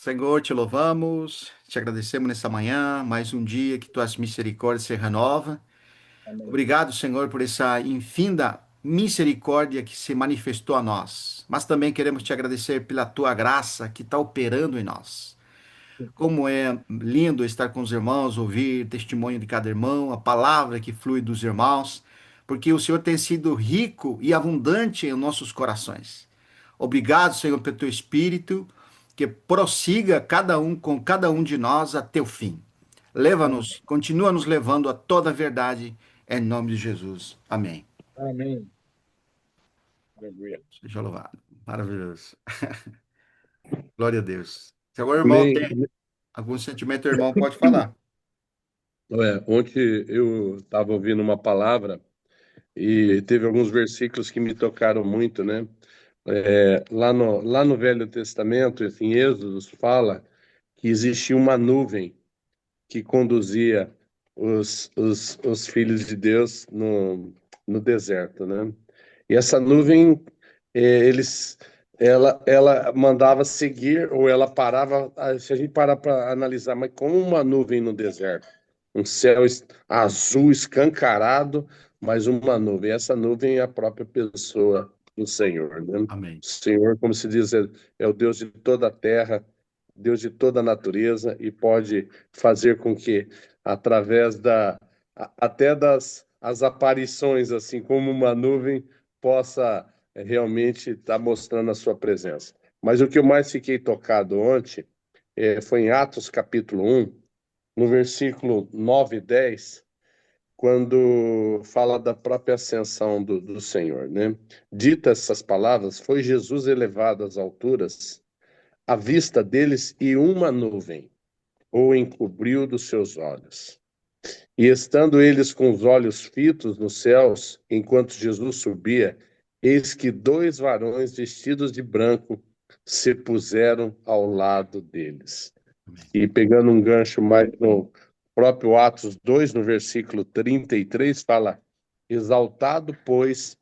Senhor, te louvamos, te agradecemos nessa manhã, mais um dia que tuas misericórdias se renovam. Amém. Obrigado, Senhor, por essa infinda misericórdia que se manifestou a nós. Mas também queremos te agradecer pela tua graça que está operando em nós. Como é lindo estar com os irmãos, ouvir testemunho de cada irmão, a palavra que flui dos irmãos, porque o Senhor tem sido rico e abundante em nossos corações. Obrigado, Senhor, pelo teu Espírito, que prossiga cada um com cada um de nós até o fim. Leva-nos, continua nos levando a toda a verdade, em nome de Jesus. Amém. Amém. Aleluia. Seja louvado. Maravilhoso. Glória a Deus. Se algum irmão Amém. tem algum sentimento, irmão, pode falar. Ontem eu estava ouvindo uma palavra e teve alguns versículos que me tocaram muito, né? Lá no Velho Testamento, em Êxodo, fala que existia uma nuvem que conduzia os filhos de Deus no deserto, né? E essa nuvem, eles, ela mandava seguir ou ela parava. Se a gente parar para analisar, mas como uma nuvem no deserto, um céu azul escancarado, mas uma nuvem. Essa nuvem é a própria pessoa do Senhor, né? O Amém. Senhor, como se diz, é o Deus de toda a terra, Deus de toda a natureza e pode fazer com que, através até das as aparições, assim como uma nuvem, possa realmente estar mostrando a sua presença. Mas o que eu mais fiquei tocado ontem foi em Atos capítulo 1, no versículo 9 e 10, quando fala da própria ascensão do Senhor, né? Dita essas palavras, foi Jesus elevado às alturas, à vista deles, e uma nuvem o encobriu dos seus olhos. E estando eles com os olhos fitos nos céus, enquanto Jesus subia, eis que dois varões vestidos de branco se puseram ao lado deles. Amém. E pegando um gancho mais no próprio Atos 2, no versículo 33, fala: Exaltado, pois,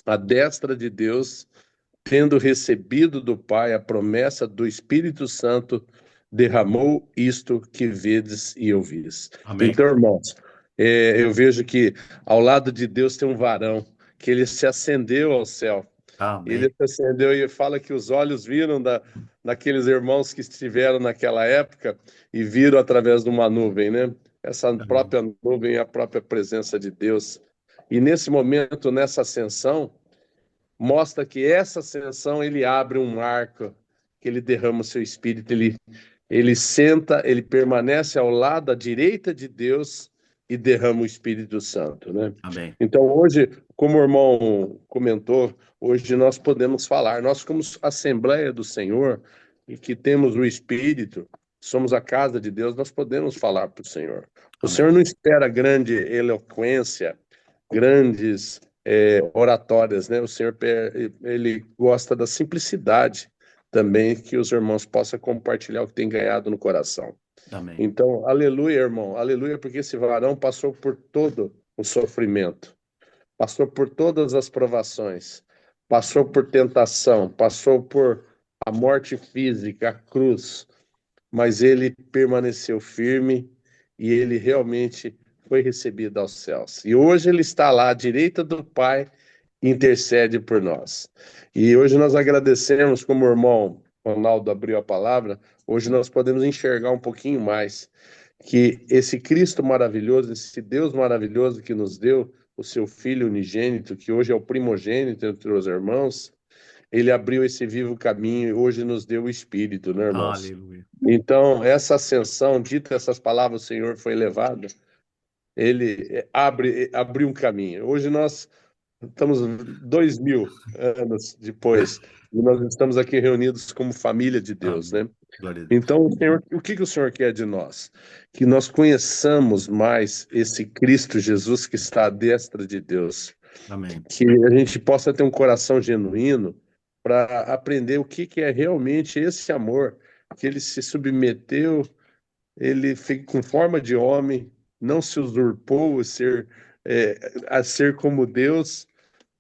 a destra de Deus, tendo recebido do Pai a promessa do Espírito Santo, derramou isto que vedes e ouvis. Amém. Então, irmãos, eu vejo que ao lado de Deus tem um varão, que ele se acendeu ao céu. Ele Amém. se acendeu e fala que os olhos viram daqueles irmãos que estiveram naquela época e viram através de uma nuvem, né? Essa Amém. própria nuvem é a própria presença de Deus. E nesse momento, nessa ascensão, mostra que essa ascensão ele abre um arco, que ele derrama o seu espírito, ele senta, ele permanece ao lado à direita de Deus e derrama o Espírito Santo, né? Amém. Então hoje, como o irmão comentou, hoje nós podemos falar, nós como Assembleia do Senhor e que temos o Espírito, somos a casa de Deus, nós podemos falar para o Senhor. O Amém. Senhor não espera grande eloquência, grandes oratórias, né? O Senhor, ele gosta da simplicidade também, que os irmãos possam compartilhar o que tem ganhado no coração. Amém. Então, aleluia, irmão, aleluia, porque esse varão passou por todo o sofrimento, passou por todas as provações, passou por tentação, passou por a morte física, a cruz, mas ele permaneceu firme e ele realmente foi recebido aos céus. E hoje ele está lá à direita do Pai, e intercede por nós. E hoje nós agradecemos, como o irmão Ronaldo abriu a palavra, hoje nós podemos enxergar um pouquinho mais que esse Cristo maravilhoso, esse Deus maravilhoso que nos deu o seu Filho unigênito, que hoje é o primogênito entre os irmãos, ele abriu esse vivo caminho e hoje nos deu o Espírito, né, irmãos? Aleluia. Então, essa ascensão, dita essas palavras, o Senhor foi levado, ele abriu um caminho. Hoje nós estamos 2000 anos depois e nós estamos aqui reunidos como família de Deus, Amém. né? Glória a Deus. Então, Senhor, o que que o Senhor quer de nós? Que nós conheçamos mais esse Cristo Jesus que está à destra de Deus, Amém. que a gente possa ter um coração genuíno para aprender o que que é realmente esse amor, que ele se submeteu, ele fica com forma de homem, não se usurpou a ser como Deus,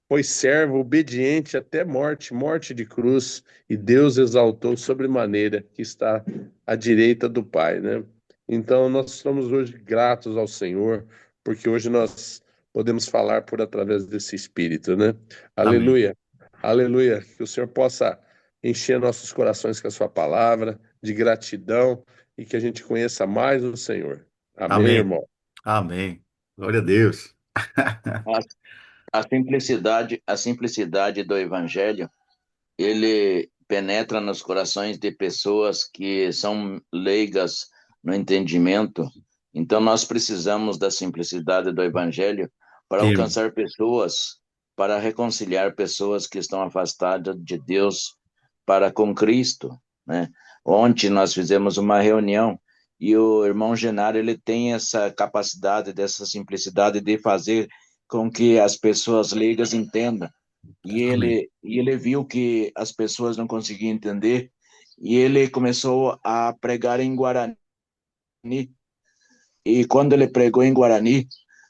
foi servo obediente até morte, morte de cruz, e Deus exaltou sobremaneira que está à direita do Pai, né? Então nós estamos hoje gratos ao Senhor, porque hoje nós podemos falar por através desse Espírito, né? Amém. Aleluia, aleluia, que o Senhor possa encher nossos corações com a sua palavra, de gratidão, e que a gente conheça mais o Senhor. Amém, Amém. irmão? Amém. Glória a Deus. A simplicidade do evangelho, ele penetra nos corações de pessoas que são leigas no entendimento. Então nós precisamos da simplicidade do evangelho para Firme. alcançar pessoas, para reconciliar pessoas que estão afastadas de Deus para com Cristo, né? Ontem nós fizemos uma reunião e o irmão Genaro, ele tem essa capacidade, dessa simplicidade de fazer com que as pessoas leigas entendam. E Amém. ele viu que as pessoas não conseguiam entender, e ele começou a pregar em Guarani. E quando ele pregou em Guarani,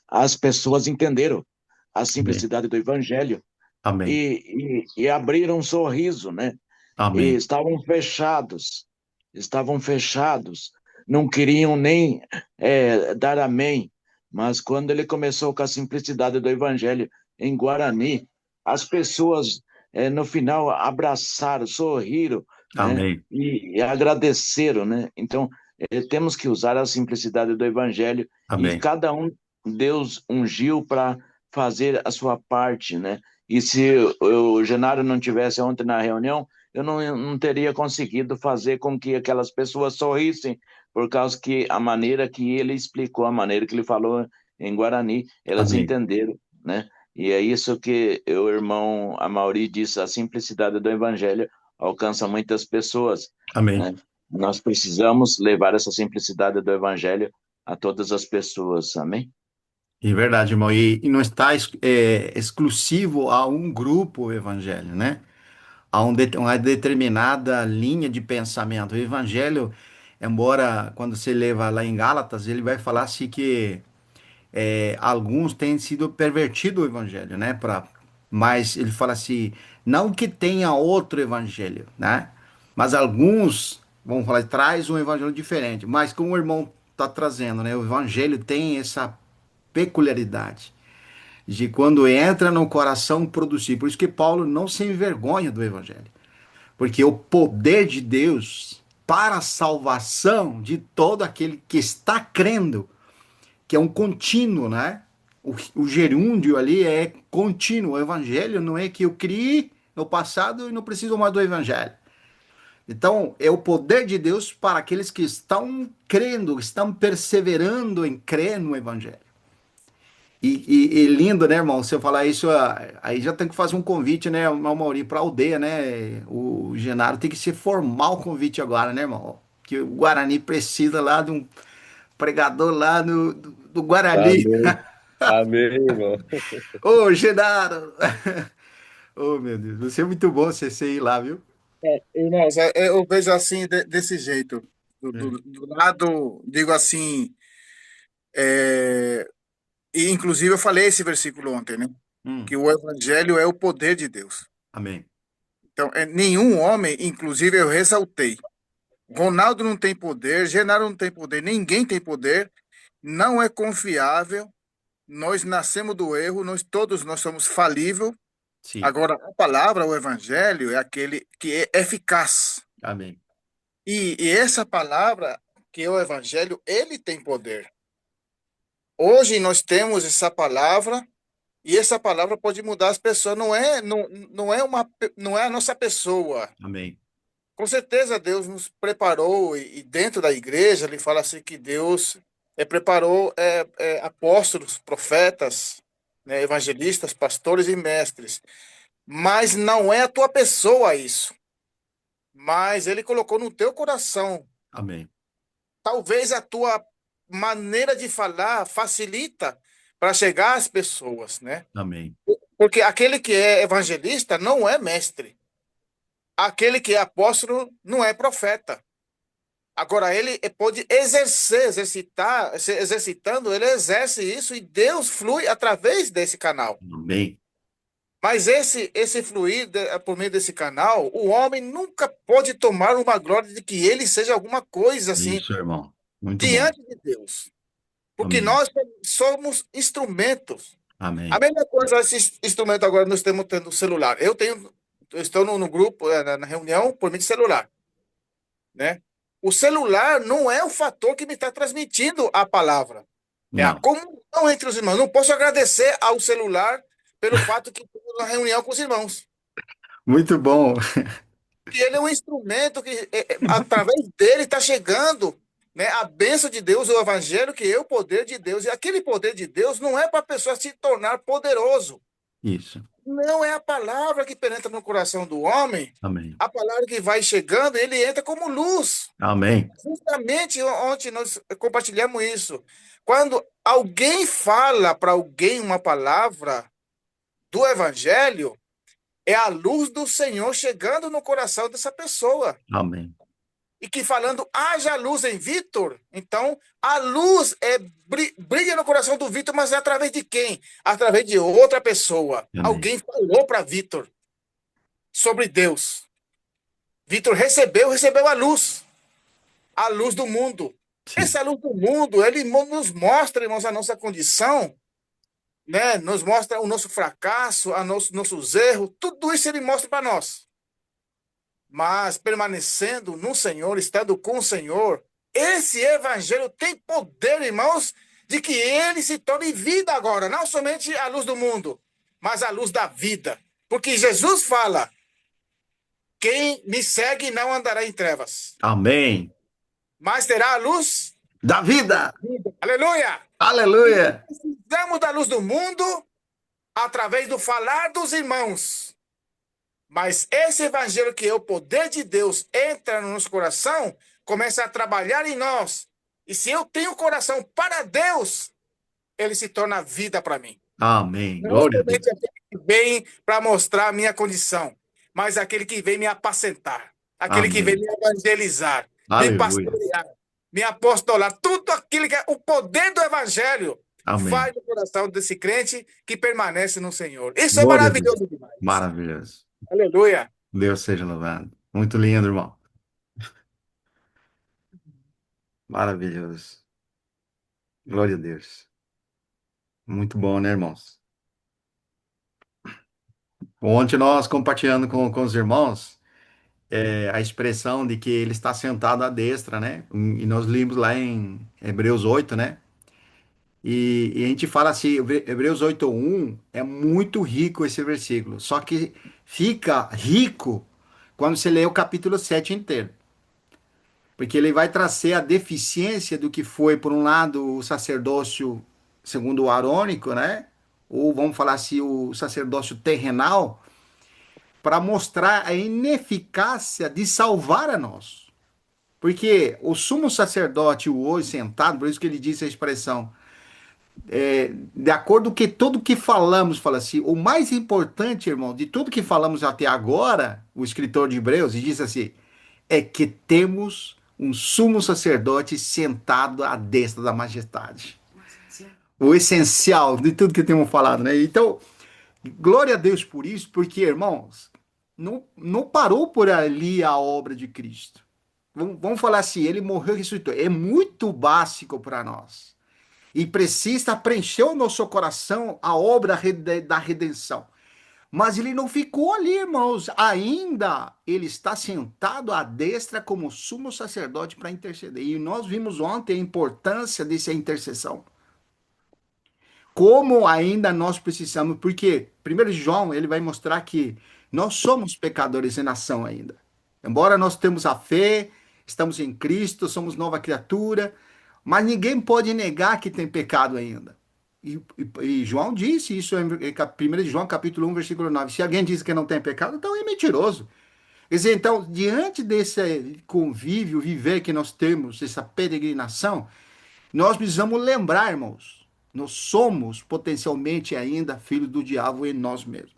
as pessoas entenderam a Amém. simplicidade do evangelho Amém. e abriram um sorriso, né? E Amém. estavam fechados, não queriam nem dar amém. Mas quando ele começou com a simplicidade do evangelho em Guarani, as pessoas no final abraçaram, sorriram, né? Amém. E agradeceram, né? Então temos que usar a simplicidade do evangelho, e Amém. cada um Deus ungiu para fazer a sua parte, né? E se o Genaro não tivesse ontem na reunião, eu não teria conseguido fazer com que aquelas pessoas sorrissem, por causa que a maneira que ele explicou, a maneira que ele falou em Guarani, elas Amém. entenderam, né? E é isso que o irmão Amaury disse: a simplicidade do evangelho alcança muitas pessoas, Amém. né? Nós precisamos levar essa simplicidade do evangelho a todas as pessoas, amém? É verdade, irmão. E não está exclusivo a um grupo o evangelho, né? A uma determinada linha de pensamento. O evangelho, embora quando você leva lá em Gálatas, ele vai falar assim que alguns têm sido pervertido o evangelho, né? Mas ele fala assim, não que tenha outro evangelho, né? Mas alguns, vamos falar, traz um evangelho diferente. Mas como o irmão está trazendo, né? O evangelho tem essa peculiaridade de quando entra no coração produzir. Por isso que Paulo não se envergonha do evangelho, porque o poder de Deus para a salvação de todo aquele que está crendo, que é um contínuo, né? O gerúndio ali é contínuo. O evangelho não é que eu criei no passado e não preciso mais do evangelho. Então, é o poder de Deus para aqueles que estão crendo, estão perseverando em crer no evangelho. E lindo, né, irmão? Se eu falar isso, aí já tem que fazer um convite, né, Mauri, para a aldeia, né? O Genaro tem que se formar o convite agora, né, irmão? Que o Guarani precisa lá de um pregador lá do Guarani. Amém. Amém, irmão. Ô, Genaro! Ô, meu Deus, você é muito bom você ir lá, viu? Irmãos, eu vejo assim, desse jeito. Do, É. do- do lado, digo assim, e inclusive eu falei esse versículo ontem, né? Que Hum, o evangelho é o poder de Deus. amém, Então, nenhum homem, inclusive eu ressaltei, Ronaldo não tem poder, Genaro não tem poder, ninguém tem poder, não é confiável, nós nascemos do erro, todos nós somos falíveis. sim, Agora, a palavra, o evangelho, é aquele que é eficaz. amém, E essa palavra, que é o evangelho, ele tem poder. Hoje nós temos essa palavra, e essa palavra pode mudar as pessoas, não é a nossa pessoa. amém, Com certeza Deus nos preparou, e dentro da igreja ele fala assim que Deus preparou apóstolos, profetas, né, evangelistas, pastores e mestres. Mas não é a tua pessoa isso. Mas ele colocou no teu coração. amém, Talvez a tua maneira de falar facilita para chegar às pessoas, né? amém, Porque aquele que é evangelista não é mestre. Aquele que é apóstolo não é profeta. Agora, ele pode exercitar, se exercitando, ele exerce isso e Deus flui através desse canal. amém, Mas esse fluir por meio desse canal, o homem nunca pode tomar uma glória de que ele seja alguma coisa assim Isso, irmão. Muito bom. diante de Deus, porque Amém. nós somos instrumentos. A Amém. mesma coisa esse instrumento agora nós estamos tendo o celular. Eu estou no grupo, na reunião por meio de celular, né? O celular não é o fator que me está transmitindo a palavra. É a Não. comunhão entre os irmãos. Não posso agradecer ao celular pelo fato que estou na reunião com os irmãos. Muito bom. Que ele é um instrumento que, através dele, está chegando, né, a bênção de Deus, o evangelho, que é o poder de Deus. E aquele poder de Deus não é para a pessoa se tornar poderoso. Isso. Não é a palavra que penetra no coração do homem, Amém. a palavra que vai chegando, ele entra como luz. Amém. Justamente ontem nós compartilhamos isso. Quando alguém fala para alguém uma palavra do evangelho, é a luz do Senhor chegando no coração dessa pessoa. Amém. E que falando, haja luz em Vitor, então a luz brilha no coração do Vitor, mas é através de quem? Através de outra pessoa. Amém. Alguém falou para Vitor sobre Deus. Vitor recebeu a luz do mundo. Sim. Essa luz do mundo, ele nos mostra, irmãos, a nossa condição, né? Nos mostra o nosso fracasso, nossos erros, tudo isso ele mostra para nós. Mas permanecendo no Senhor, estando com o Senhor, esse evangelho tem poder, irmãos, de que ele se torne vida agora, não somente a luz do mundo, mas a luz da vida. Porque Jesus fala: quem me segue não andará em trevas, Amém. mas terá a luz Da da vida. vida. Aleluia! Então, Aleluia. precisamos da luz do mundo através do falar dos irmãos. Mas esse evangelho que é o poder de Deus entra no nosso coração, começa a trabalhar em nós. E se eu tenho coração para Deus, ele se torna vida para mim. Amém. Não Glória a Deus. somente aquele que vem para mostrar a minha condição, mas aquele que vem me apacentar, aquele que vem Amém. me evangelizar, me Aleluia. pastorear, me apostolar, tudo aquilo que é o poder do evangelho Amém. vai no coração desse crente que permanece no Senhor. Isso é Glória a Deus. maravilhoso demais. Maravilhoso. Aleluia. Deus seja louvado. Muito lindo, irmão. Maravilhoso. Glória a Deus. Muito bom, né, irmãos? Ontem nós compartilhando com os irmãos a expressão de que ele está sentado à destra, né? E nós lemos lá em Hebreus 8, né? E a gente fala assim, Hebreus 8:1 é muito rico esse versículo, só que fica rico quando você lê o capítulo 7 inteiro. Porque ele vai trazer a deficiência do que foi, por um lado, o sacerdócio segundo o arônico, né? Ou vamos falar assim, o sacerdócio terrenal, para mostrar a ineficácia de salvar a nós. Porque o sumo sacerdote, o hoje sentado, por isso que ele disse a expressão, de acordo com que tudo que falamos, fala assim, o mais importante, irmão, de tudo que falamos até agora, o escritor de Hebreus, e diz assim, é que temos um sumo sacerdote sentado à destra da majestade. O essencial de tudo que temos falado, né? Então, glória a Deus por isso, porque, irmãos, não parou por ali a obra de Cristo. Vamos falar assim, ele morreu e ressuscitou. É muito básico para nós. E precisa preencher o nosso coração a obra da redenção. Mas ele não ficou ali, irmãos. Ainda ele está sentado à destra como sumo sacerdote para interceder. E nós vimos ontem a importância dessa intercessão. Como ainda nós precisamos, porque primeiro João ele vai mostrar que nós somos pecadores em nação ainda. Embora nós temos a fé, estamos em Cristo, somos nova criatura, mas ninguém pode negar que tem pecado ainda. E João disse isso em 1 João capítulo 1, versículo 9. Se alguém diz que não tem pecado, então é mentiroso. Quer dizer, então, diante desse convívio, viver que nós temos, essa peregrinação, nós precisamos lembrar, irmãos, nós somos potencialmente ainda filhos do diabo em nós mesmos.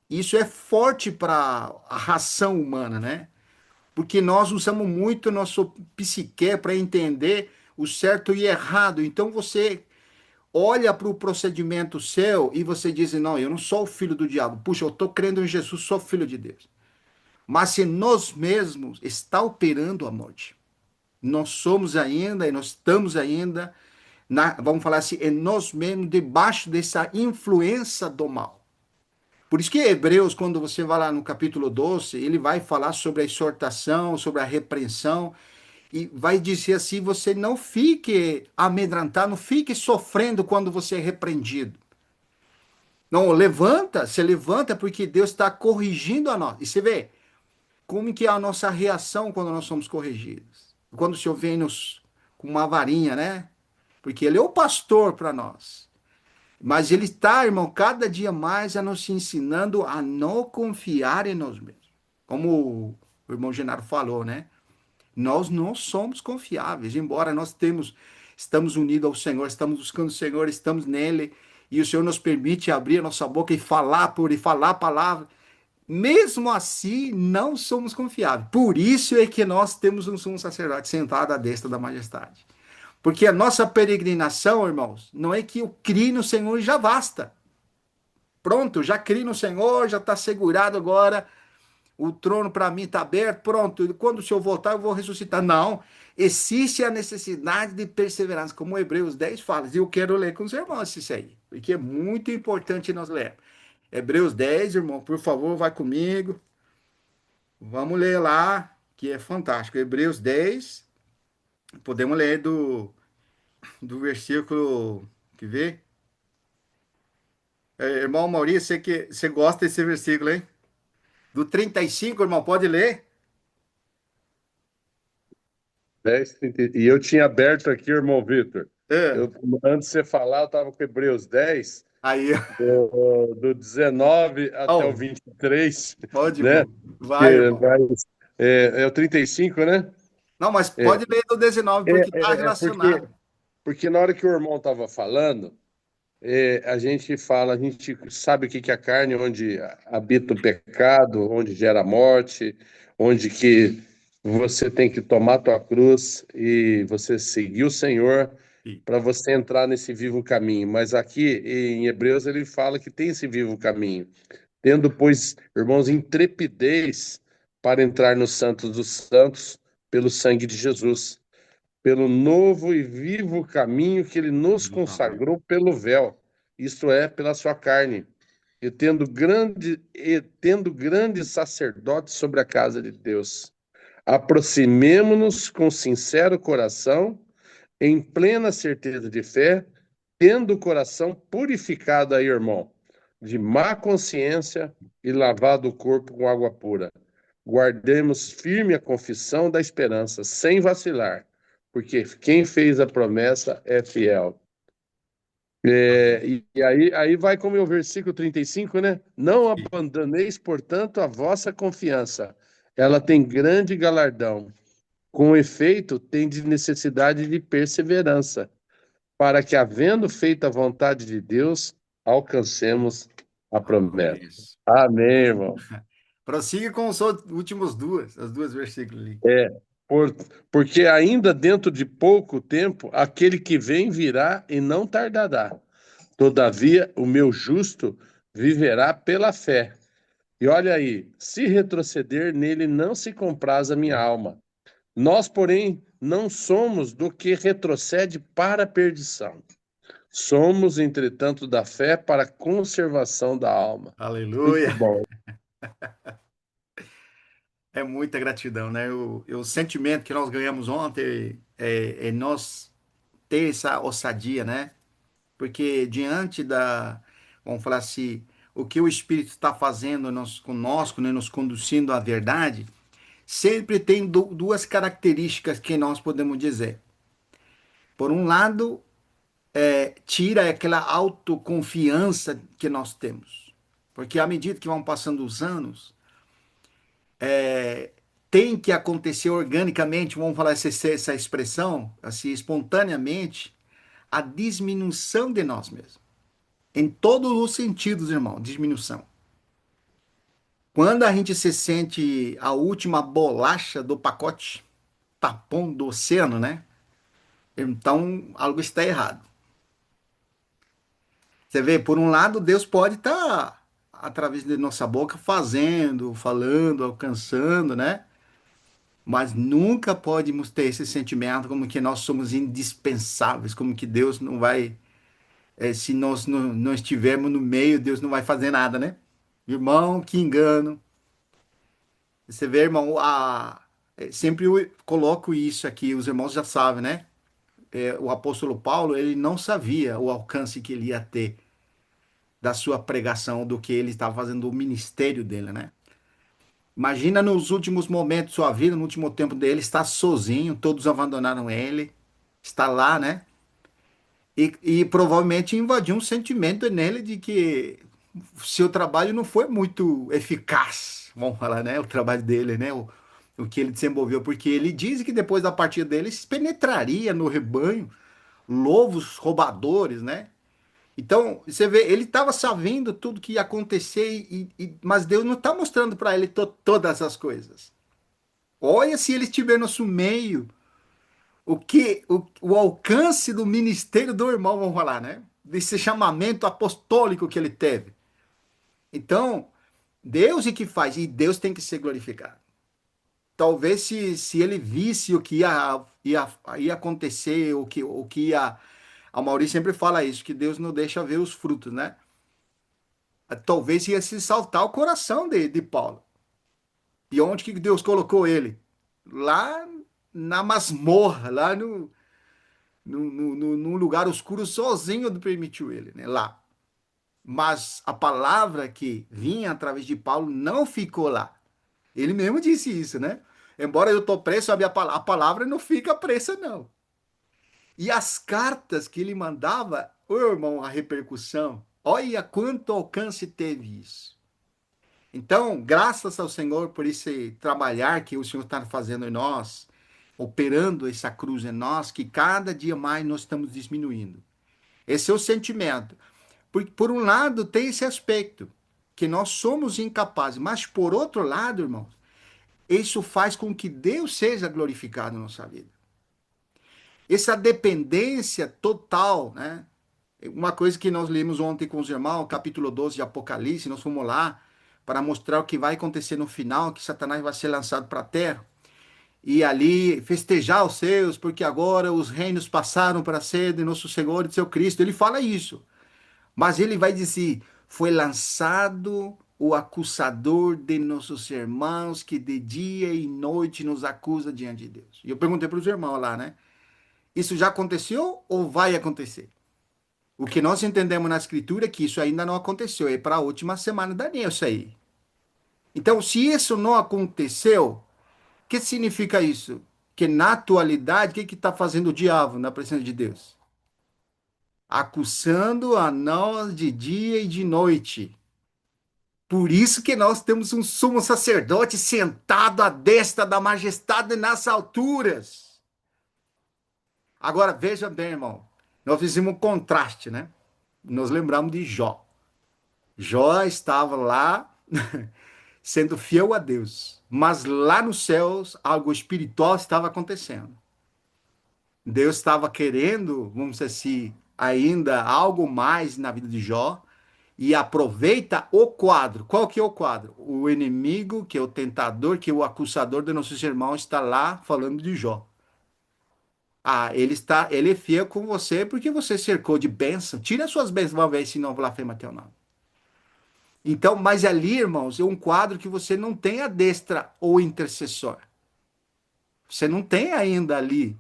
Isso é forte para a ração humana, né? Porque nós usamos muito nosso psique para entender o certo e errado. Então você olha para o procedimento seu e você diz, não, eu não sou o filho do diabo. Puxa, eu estou crendo em Jesus, sou filho de Deus. Mas se nós mesmos está operando a morte, nós somos ainda e nós estamos ainda, vamos falar assim, em nós mesmos, debaixo dessa influência do mal. Por isso que Hebreus, quando você vai lá no capítulo 12, ele vai falar sobre a exortação, sobre a repreensão, e vai dizer assim: você não fique amedrontado, não fique sofrendo quando você é repreendido. Não, levanta, se levanta porque Deus está corrigindo a nós. E você vê como que é a nossa reação quando nós somos corrigidos. Quando o Senhor vem nos, com uma varinha, né? Porque Ele é o pastor para nós. Mas Ele está, irmão, cada dia mais a nos ensinando a não confiar em nós mesmos. Como o irmão Genaro falou, né? Nós não somos confiáveis, embora nós estamos unidos ao Senhor, estamos buscando o Senhor, estamos nele, e o Senhor nos permite abrir a nossa boca e falar por e falar a palavra. Mesmo assim, não somos confiáveis. Por isso é que nós temos um sumo sacerdote sentado à destra da majestade. Porque a nossa peregrinação, irmãos, não é que eu crie no Senhor e já basta. Pronto, já criei no Senhor, já está segurado agora, o trono para mim está aberto, pronto, quando o Senhor voltar eu vou ressuscitar. Não, existe a necessidade de perseverança, como Hebreus 10 fala, e eu quero ler com os irmãos isso aí, porque é muito importante nós lermos. Hebreus 10, irmão, por favor, vai comigo, vamos ler lá, que é fantástico. Hebreus 10, podemos ler do versículo, que vê? Irmão Maurício, você gosta desse versículo, hein? Do 35, irmão, pode ler? 10, 30, e eu tinha aberto aqui, irmão Vitor. É. Eu, antes de você falar, eu estava com Hebreus 10, Aí, do 19 até o oh, 23, pode, né? irmão. Vai, Que irmão. vai, é o 35, né? Não, mas É, pode ler do 19, porque está porque, relacionado. porque na hora que o irmão estava falando, a gente fala, a gente sabe o que que é a carne, onde habita o pecado, onde gera a morte, onde que você tem que tomar a tua cruz e você seguir o Senhor Sim. para você entrar nesse vivo caminho. Mas aqui em Hebreus ele fala que tem esse vivo caminho. Tendo, pois, irmãos, intrepidez para entrar no Santos dos Santos pelo sangue de Jesus, pelo novo e vivo caminho que ele nos consagrou pelo véu, isto é, pela sua carne, e tendo grande sacerdote sobre a casa de Deus. Aproximemo-nos com sincero coração, em plena certeza de fé, tendo o coração purificado aí, irmão, de má consciência e lavado o corpo com água pura. Guardemos firme a confissão da esperança, sem vacilar, porque quem fez a promessa é fiel. E aí vai como é o versículo 35, né? Não abandoneis, portanto, a vossa confiança. Ela tem grande galardão. Com efeito, tem de necessidade de perseverança, para que, havendo feito a vontade de Deus, alcancemos a promessa. Isso. Amém, irmão. Prossiga com os últimos as duas versículos ali. Por, porque ainda dentro de pouco tempo, aquele que vem virá e não tardará. Todavia, o meu justo viverá pela fé. E olha aí, se retroceder, nele não se compraz a minha alma. Nós, porém, não somos do que retrocede para a perdição. Somos, entretanto, da fé para a conservação da alma. Muito Aleluia. bom. É muita gratidão, né? O sentimento que nós ganhamos ontem é nós ter essa ousadia, né? Porque diante vamos falar assim, o que o Espírito está fazendo conosco, né? Nos conduzindo à verdade, sempre tem duas características que nós podemos dizer. Por um lado, tira aquela autoconfiança que nós temos. Porque à medida que vão passando os anos, tem que acontecer organicamente, vamos falar essa expressão, assim, espontaneamente, a diminuição de nós mesmos. Em todos os sentidos, irmão, diminuição. Quando a gente se sente a última bolacha do pacote, tapão do oceano, né? Então algo está errado. Você vê, por um lado, Deus pode estar, através de nossa boca, fazendo, falando, alcançando, né? Mas nunca podemos ter esse sentimento como que nós somos indispensáveis, como que Deus não vai, se nós não estivermos no meio, Deus não vai fazer nada, né? Irmão, que engano. Você vê, irmão, sempre eu coloco isso aqui, os irmãos já sabem, né? O apóstolo Paulo, ele não sabia o alcance que ele ia ter da sua pregação, do que ele estava fazendo, do ministério dele, né? Imagina nos últimos momentos de sua vida, no último tempo dele, estar sozinho, todos abandonaram ele, está lá, né? E provavelmente invadiu um sentimento nele de que seu trabalho não foi muito eficaz, vamos falar, né? O trabalho dele, né? O que ele desenvolveu, porque ele diz que depois da partida dele penetraria no rebanho, lobos roubadores, né? Então, você vê, ele estava sabendo tudo que ia acontecer, mas Deus não está mostrando para ele todas as coisas. Olha se ele estiver no nosso meio, o alcance do ministério do irmão, vamos falar, né? Desse chamamento apostólico que ele teve. Então, Deus é que faz, e Deus tem que ser glorificado. Talvez se ele visse o que ia acontecer, o que ia. A Maurício sempre fala isso, que Deus não deixa ver os frutos, né? Talvez ia se saltar o coração de Paulo. E onde que Deus colocou ele? Lá na masmorra, lá num lugar escuro, sozinho permitiu ele, né? Lá. Mas a palavra que vinha através de Paulo não ficou lá. Ele mesmo disse isso, né? Embora eu estou preso, a palavra não fica presa, não. E as cartas que ele mandava, ô irmão, a repercussão, olha quanto alcance teve isso. Então, graças ao Senhor por esse trabalhar que o Senhor está fazendo em nós, operando essa cruz em nós, que cada dia mais nós estamos diminuindo. Esse é o sentimento. Por um lado, tem esse aspecto, que nós somos incapazes, mas por outro lado, irmãos, isso faz com que Deus seja glorificado na nossa vida. Essa dependência total, né? Uma coisa que nós lemos ontem com os irmãos, capítulo 12 de Apocalipse, nós fomos lá para mostrar o que vai acontecer no final, que Satanás vai ser lançado para a terra. E ali festejar os seus, porque agora os reinos passaram para ser de nosso Senhor e de seu Cristo. Ele fala isso. Mas ele vai dizer: foi lançado o acusador de nossos irmãos, que de dia e noite nos acusa diante de Deus. E eu perguntei para os irmãos lá, né? Isso já aconteceu ou vai acontecer? O que nós entendemos na Escritura é que isso ainda não aconteceu. É para a última semana da Daniel isso aí. Então, se isso não aconteceu, o que significa isso? Que na atualidade, o que está fazendo o diabo na presença de Deus? Acusando a nós de dia e de noite. Por isso que nós temos um sumo sacerdote sentado à destra da majestade nas alturas. Agora, veja bem, irmão. Nós fizemos um contraste, né? Nós lembramos de Jó. Jó estava lá sendo fiel a Deus, mas lá nos céus algo espiritual estava acontecendo. Deus estava querendo, vamos dizer assim, ainda algo mais na vida de Jó e aproveita o quadro. Qual que é o quadro? O inimigo, que é o tentador, que é o acusador de nossos irmãos, está lá falando de Jó. Ah, ele é fiel com você porque você cercou de bênção. Tira as suas bênçãos uma vez, senão blasfema teu nome. Então, mas ali, irmãos, é um quadro que você não tem a destra ou intercessor. Você não tem ainda ali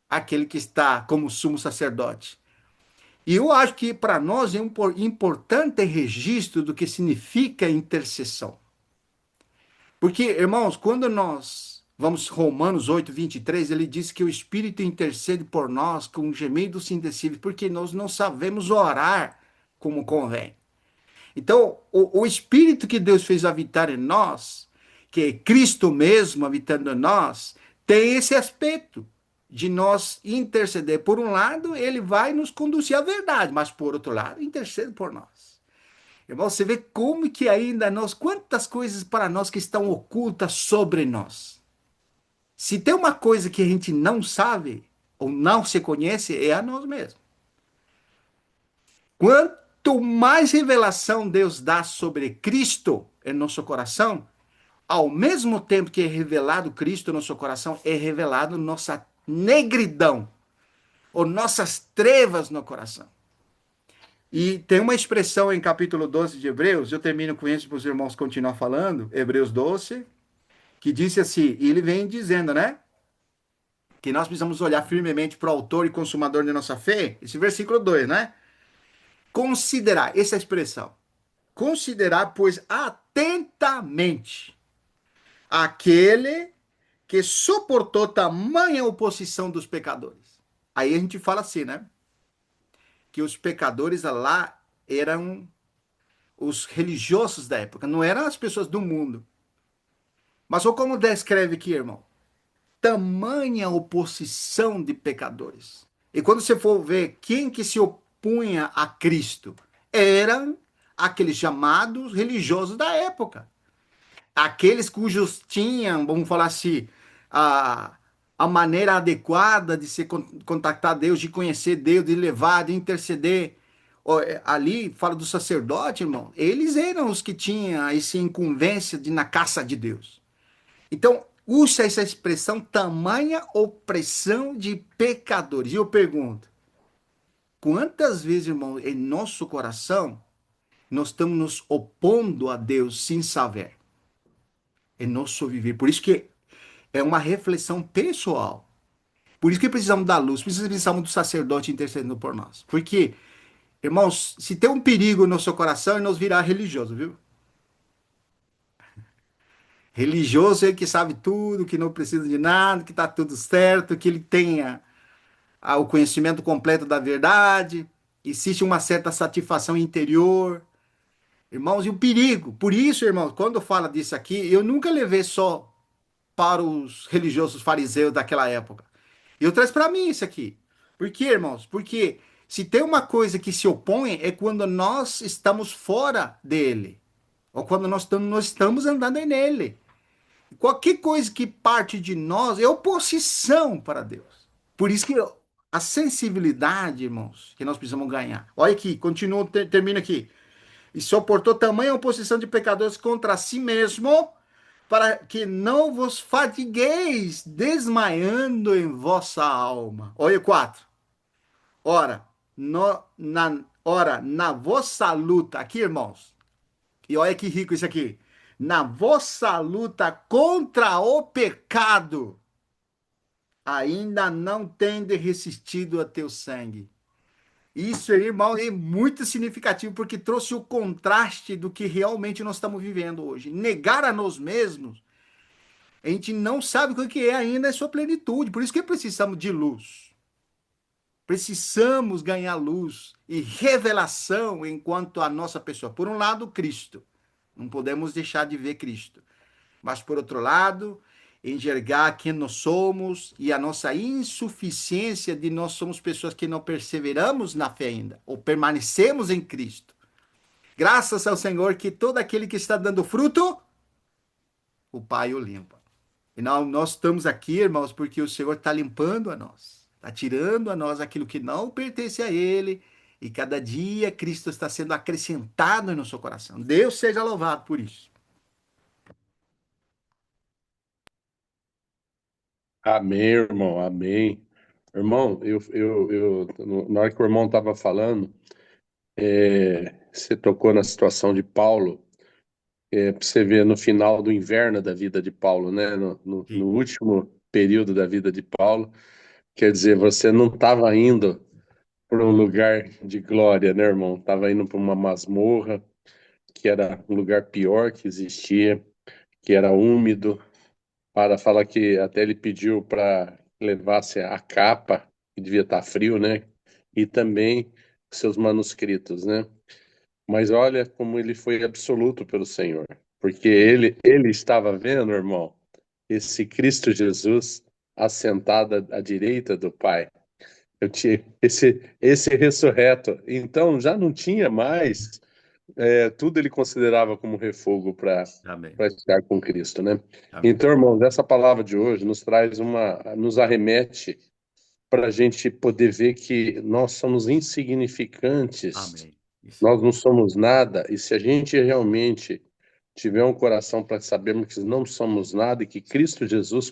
aquele que está como sumo sacerdote. E eu acho que para nós é um importante registro do que significa intercessão. Porque, irmãos, quando nós vamos Romanos 8:23, ele diz que o Espírito intercede por nós com gemidos indecíveis, porque nós não sabemos orar como convém. Então, o Espírito que Deus fez habitar em nós, que é Cristo mesmo habitando em nós, tem esse aspecto de nós interceder. Por um lado, ele vai nos conduzir à verdade, mas por outro lado, intercede por nós. Irmão, você vê como que ainda nós, quantas coisas para nós que estão ocultas sobre nós. Se tem uma coisa que a gente não sabe ou não se conhece, é a nós mesmos. quanto mais revelação Deus dá sobre Cristo em nosso coração, ao mesmo tempo que é revelado Cristo no nosso coração, é revelado nossa negridão, ou nossas trevas no coração. E tem uma expressão em capítulo 12 de Hebreus, eu termino com isso para os irmãos continuar falando, Hebreus 12, que disse assim, e ele vem dizendo, né? Que nós precisamos olhar firmemente para o autor e consumador de nossa fé, esse versículo 2, né? Considerar, essa expressão, considerar, pois, atentamente aquele que suportou tamanha oposição dos pecadores. Aí a gente fala assim, né? Que os pecadores lá eram os religiosos da época, não eram as pessoas do mundo. Mas olha como descreve aqui, irmão. Tamanha oposição de pecadores. E quando você for ver quem que se opunha a Cristo, eram aqueles chamados religiosos da época. Aqueles cujos tinham, vamos falar assim, a, a maneira adequada de se contactar Deus, de conhecer Deus, de levar, de interceder. Ali fala do sacerdote, irmão. Eles eram os que tinham essa incumbência de na caça de Deus. Então, usa essa expressão tamanha opressão de pecadores. E eu pergunto, quantas vezes, irmão, em nosso coração, nós estamos nos opondo a Deus sem saber? Em nosso viver. Por isso que é uma reflexão pessoal. Por isso que precisamos da luz, precisamos do sacerdote intercedendo por nós. Porque, irmãos, se tem um perigo no seu coração, é nos virar religioso, viu? Religioso é que sabe tudo, que não precisa de nada, que está tudo certo, que ele tenha o conhecimento completo da verdade, existe uma certa satisfação interior. Irmãos, e o perigo. Por isso, irmãos, quando fala disso aqui, eu nunca levei só para os religiosos fariseus daquela época. Eu trago para mim isso aqui. Por quê, irmãos? Porque se tem uma coisa que se opõe é quando nós estamos fora dele, ou quando nós estamos andando nele. Qualquer coisa que parte de nós é oposição para Deus. Por isso que a sensibilidade, irmãos, que nós precisamos ganhar. Olha aqui, continua, termina aqui. E suportou tamanha oposição de pecadores contra si mesmo, para que não vos fatigueis desmaiando em vossa alma. Olha o 4. Ora, na vossa luta, aqui, irmãos, e olha que rico isso aqui. Na vossa luta contra o pecado, ainda não tende resistido a teu sangue. Isso, irmão, é muito significativo porque trouxe o contraste do que realmente nós estamos vivendo hoje. Negar a nós mesmos, a gente não sabe o que é ainda a sua plenitude. Por isso que precisamos de luz. Precisamos ganhar luz e revelação enquanto a nossa pessoa. Por um lado, Cristo. Não podemos deixar de ver Cristo. Mas, por outro lado, enxergar quem nós somos e a nossa insuficiência de nós somos pessoas que não perseveramos na fé ainda, ou permanecemos em Cristo. Graças ao Senhor que todo aquele que está dando fruto, o Pai o limpa. E nós estamos aqui, irmãos, porque o Senhor está limpando a nós, está tirando a nós aquilo que não pertence a Ele, e cada dia Cristo está sendo acrescentado em nosso coração. Deus seja louvado por isso. Amém, irmão, amém. Irmão, na hora que o irmão estava falando, você tocou na situação de Paulo, para você ver no final do inverno da vida de Paulo, né? No último período da vida de Paulo, quer dizer, você não estava indo para um lugar de glória, né, irmão? Estava indo para uma masmorra, que era um lugar pior que existia, que era úmido, para falar que até ele pediu para levasse a capa, que devia estar frio, né? E também seus manuscritos, né? Mas olha como ele foi absoluto pelo Senhor, porque ele estava vendo, irmão, esse Cristo Jesus assentado à direita do Pai. Eu tinha esse ressurreto. Então já não tinha mais tudo ele considerava como refúgio para Amém. estar com Cristo, né? Amém. Então, irmãos, essa palavra de hoje nos arremete para a gente poder ver que nós somos insignificantes Amém. Isso aí. Nós não somos nada, e se a gente realmente tiver um coração para sabermos que não somos nada e que Cristo Jesus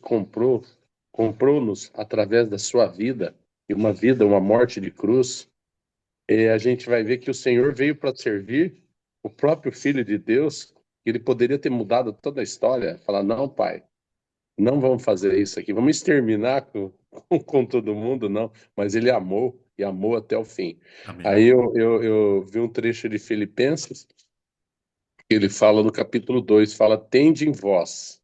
comprou-nos através da sua vida, e uma vida, uma morte de cruz, a gente vai ver que o Senhor veio para servir o próprio Filho de Deus, que ele poderia ter mudado toda a história, falar, não, pai, não vamos fazer isso aqui, vamos exterminar com todo mundo, não. Mas ele amou, e amou até o fim. Amém. Aí eu vi um trecho de Filipenses, que ele fala no capítulo 2, fala, tende em vós.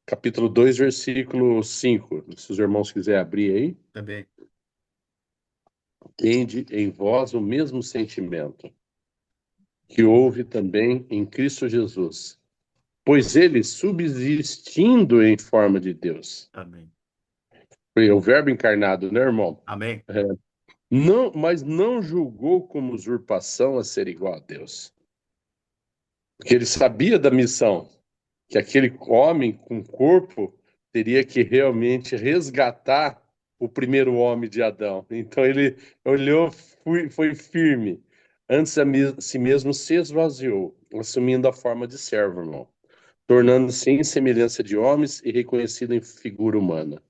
Capítulo 2, versículo 5. Se os irmãos quiserem abrir aí. Também. Tende em vós o mesmo sentimento que houve também em Cristo Jesus. Pois ele, subsistindo em forma de Deus, Amém. foi o verbo encarnado, né, irmão? Amém. Não, mas não julgou como usurpação a ser igual a Deus. Porque ele sabia da missão, que aquele homem com corpo teria que realmente resgatar o primeiro homem de Adão. Então ele olhou, foi firme. Antes a si mesmo se esvaziou, assumindo a forma de servo, irmão, tornando-se em semelhança de homens e reconhecido em figura humana.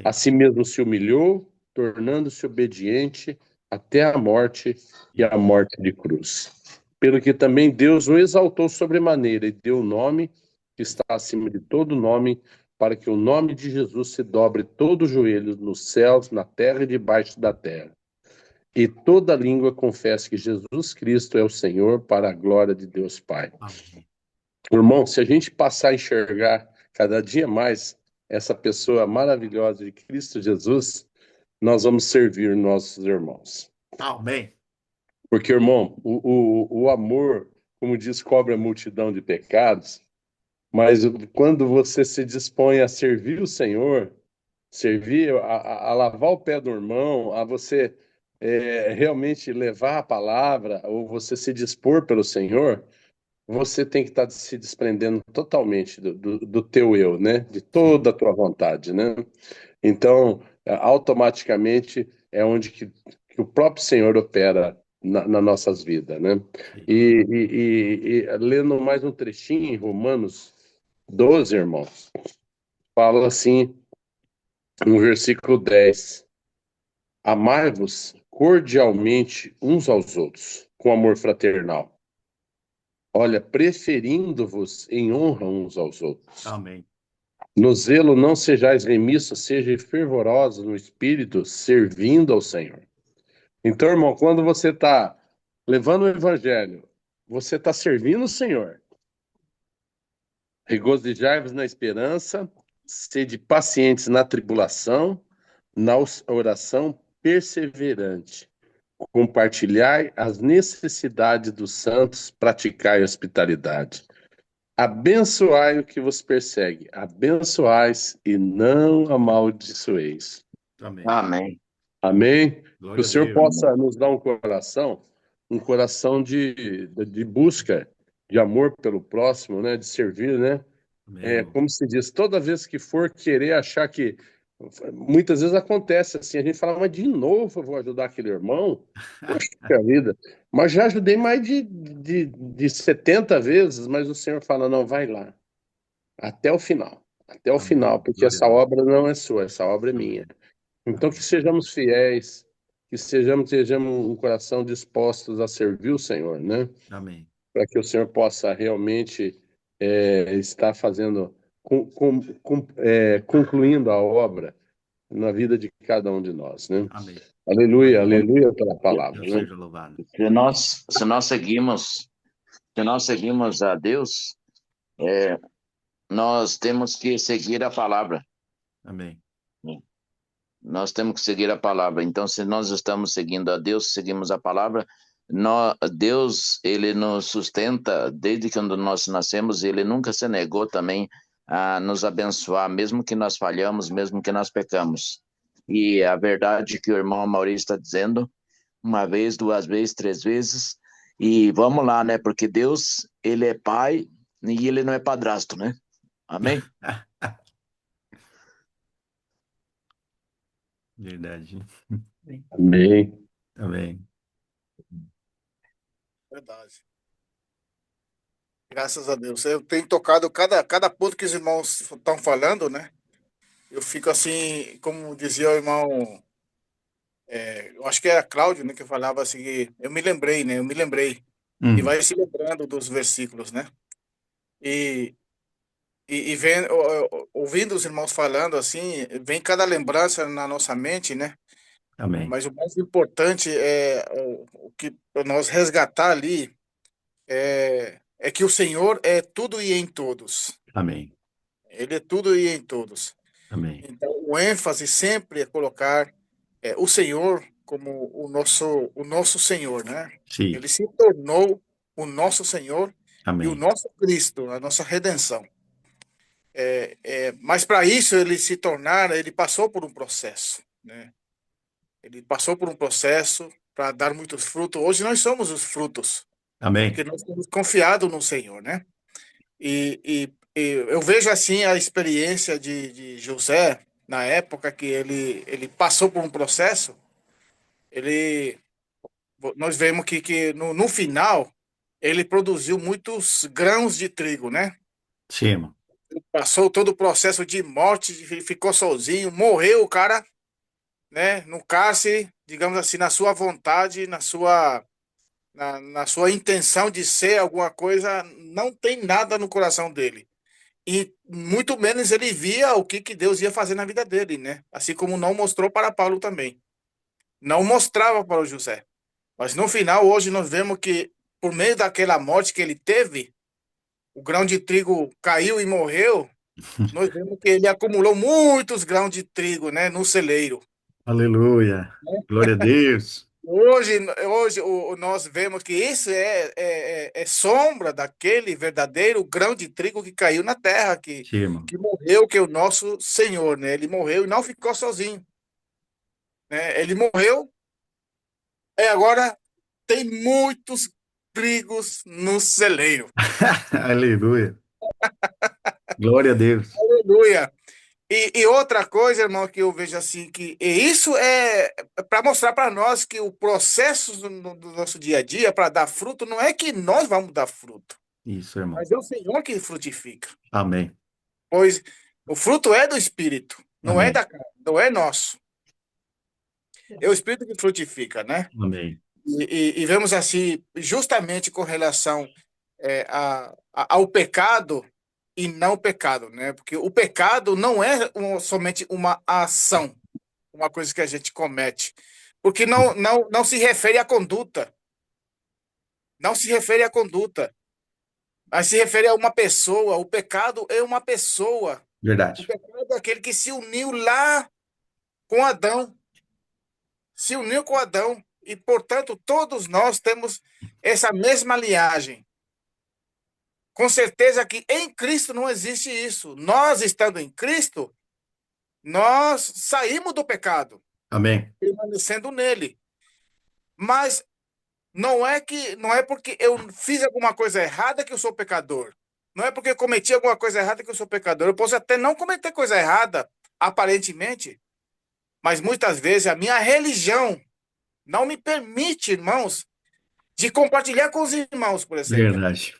A Sim. si mesmo se humilhou, tornando-se obediente até a morte e a morte de cruz. Pelo que também Deus o exaltou sobremaneira e deu o nome que está acima de todo nome, para que o nome de Jesus se dobre todo o joelho nos céus, na terra e debaixo da terra. E toda língua confesse que Jesus Cristo é o Senhor, para a glória de Deus Pai. Amém. Irmão, se a gente passar a enxergar cada dia mais essa pessoa maravilhosa de Cristo Jesus, nós vamos servir nossos irmãos. Amém. Porque, irmão, o amor, como diz, cobre a multidão de pecados, mas quando você se dispõe a servir o Senhor, servir, a lavar o pé do irmão, a você realmente levar a palavra, ou você se dispor pelo Senhor, você tem que estar se desprendendo totalmente do teu eu, né? De Sim. toda a tua vontade, né? Então, automaticamente é onde que o próprio Senhor opera nas nossas vidas, né? Sim. E lendo mais um trechinho em Romanos 12, irmãos, fala assim, no versículo 10, amai-vos cordialmente uns aos outros, com amor fraternal. Olha, preferindo-vos em honra uns aos outros. Amém. No zelo não sejais remissos, sejam fervorosos no espírito, servindo ao Senhor. Então, irmão, quando você está levando o evangelho, você está servindo o Senhor. Regozijai-vos na esperança, sede pacientes na tribulação, na oração perseverante. Compartilhai as necessidades dos santos, praticai a hospitalidade. Abençoai o que vos persegue, abençoais e não amaldiçoeis. Amém. Amém. Amém? Que o Glória a Senhor Deus. possa nos dar um coração de busca, de amor pelo próximo, né? De servir, né? Amém. Como se diz, toda vez que for querer achar que. Muitas vezes acontece assim, a gente fala, mas de novo eu vou ajudar aquele irmão? Poxa vida, mas já ajudei mais de 70 vezes, mas o Senhor fala, não, vai lá, até o final, Amém. porque Glória a essa Deus. obra não é sua, essa obra é minha. Amém. Então, que Amém. sejamos fiéis, que sejamos um coração dispostos a servir o Senhor, né? Amém. Para que o Senhor possa realmente estar fazendo, concluindo a obra na vida de cada um de nós, né? Amém. Glória Aleluia, a Deus. aleluia pela palavra, Deus né? seja louvado. Se nós seguimos a Deus, nós temos que seguir a palavra. Amém. Nós temos que seguir a palavra. Então, se nós estamos seguindo a Deus, seguimos a palavra, Deus, ele nos sustenta desde quando nós nascemos, ele nunca se negou também a nos abençoar, mesmo que nós falhamos, mesmo que nós pecamos. E a verdade que o irmão Maurício está dizendo, uma vez, duas vezes, três vezes, e vamos lá, né? Porque Deus, ele é pai e ele não é padrasto, né? Amém? Verdade. Amém. Amém. Verdade. Graças a Deus. Eu tenho tocado cada ponto que os irmãos estão falando, né? Eu fico assim, como dizia o irmão, eu acho que era Cláudio, né, que falava assim, eu me lembrei, né? Eu me lembrei. E Hum, vai se lembrando dos versículos, né? E, e vendo, ouvindo os irmãos falando assim, vem cada lembrança na nossa mente, né? amém. Mas o mais importante é o que nós resgatar ali é que o Senhor é tudo e em todos. Amém. Ele é tudo e em todos. Amém. Então, o ênfase sempre é colocar o Senhor como o nosso Senhor, né? Sim. Ele se tornou o nosso Senhor e o Amém. nosso Cristo, a nossa redenção. Mas para isso ele se tornar, ele passou por um processo, né? Ele passou por um processo para dar muitos frutos. Hoje nós somos os frutos, porque Amém. nós temos confiado no Senhor, né? E eu vejo assim a experiência de José na época que ele passou por um processo. Ele, nós vemos que no final ele produziu muitos grãos de trigo, né? Sim, irmão. Passou todo o processo de morte, ficou sozinho, morreu o cara, né? No cárcere, digamos assim, na sua vontade, na sua intenção de ser alguma coisa, não tem nada no coração dele. E muito menos ele via o que Deus ia fazer na vida dele, né? Assim como não mostrou para Paulo também. Não mostrava para o José. Mas no final, hoje, nós vemos que, por meio daquela morte que ele teve, o grão de trigo caiu e morreu. Nós vemos que ele acumulou muitos grãos de trigo, né, no celeiro. Aleluia. Glória a Deus. Hoje nós vemos que isso é sombra daquele verdadeiro grão de trigo que caiu na terra, Sim, irmão. que morreu, que é o nosso Senhor, né? Ele morreu e não ficou sozinho, né? Ele morreu e agora tem muitos trigos no celeiro. Aleluia. Glória a Deus. Aleluia! E outra coisa, irmão, que eu vejo assim, que e isso é para mostrar para nós que o processo do nosso dia a dia para dar fruto não é que nós vamos dar fruto, Isso, irmão. mas é o Senhor que frutifica. Amém. Pois o fruto é do Espírito, não é Amém. da carne, não é nosso. É o Espírito que frutifica, né? Amém. E vemos assim, justamente com relação ao pecado e não pecado, né? Porque o pecado não é somente uma ação, uma coisa que a gente comete, porque não se refere à conduta, não se refere à conduta, mas se refere a uma pessoa. O pecado é uma pessoa. O Verdade. pecado é aquele que se uniu lá com Adão, se uniu com Adão, e portanto todos nós temos essa mesma linhagem. Com certeza que em Cristo não existe isso. Nós estando em Cristo, nós saímos do pecado, Amém. permanecendo nele. Mas não é porque eu fiz alguma coisa errada que eu sou pecador. Não é porque eu cometi alguma coisa errada que eu sou pecador. Eu posso até não cometer coisa errada, aparentemente, mas muitas vezes a minha religião não me permite, irmãos, de compartilhar com os irmãos, por exemplo. Verdade.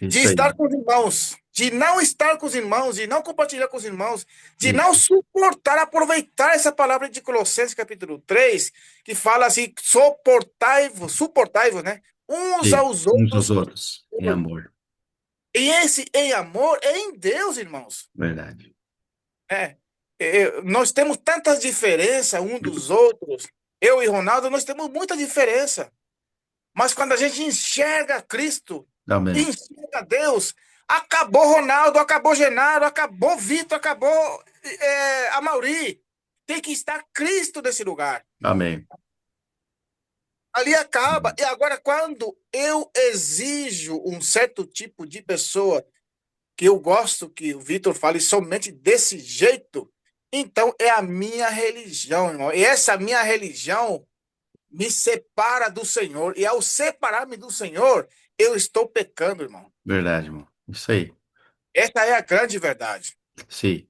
De Isso estar aí. com os irmãos, de não estar com os irmãos, de não compartilhar com os irmãos, de não Isso. suportar, aproveitar essa palavra de Colossenses capítulo 3 que fala assim, suportai-vos, né? Uns Sim. aos Uns aos outros. outros. Em amor. E esse em amor é em Deus, irmãos. Verdade. É, nós temos tantas diferenças um dos outros. Eu e Ronaldo, nós temos muita diferença. Mas quando a gente enxerga Cristo, Amém. enxerga Deus, acabou Ronaldo, acabou Genaro, acabou Vitor, acabou Amauri. Tem que estar Cristo nesse lugar. Amém. Ali acaba. E agora, quando eu exijo um certo tipo de pessoa, que eu gosto que o Vitor fale somente desse jeito, então é a minha religião, irmão. E essa minha religião me separa do Senhor. E ao separar-me do Senhor, eu estou pecando, irmão. Verdade, irmão. Isso aí. Essa é a grande verdade. Sim.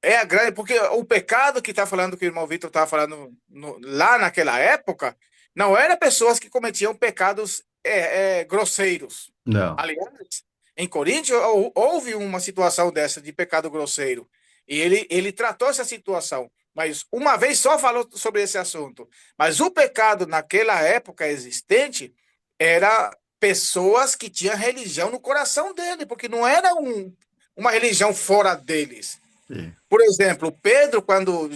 É a grande, porque o pecado que está falando, que o irmão Vitor estava falando lá naquela época, Não eram pessoas que cometiam pecados grosseiros. Não. Aliás, em Coríntios houve uma situação dessa de pecado grosseiro. E ele tratou essa situação. Mas uma vez só falou sobre esse assunto. Mas o pecado naquela época existente era pessoas que tinham religião no coração dele, porque não era uma religião fora deles. É. Por exemplo, Pedro, quando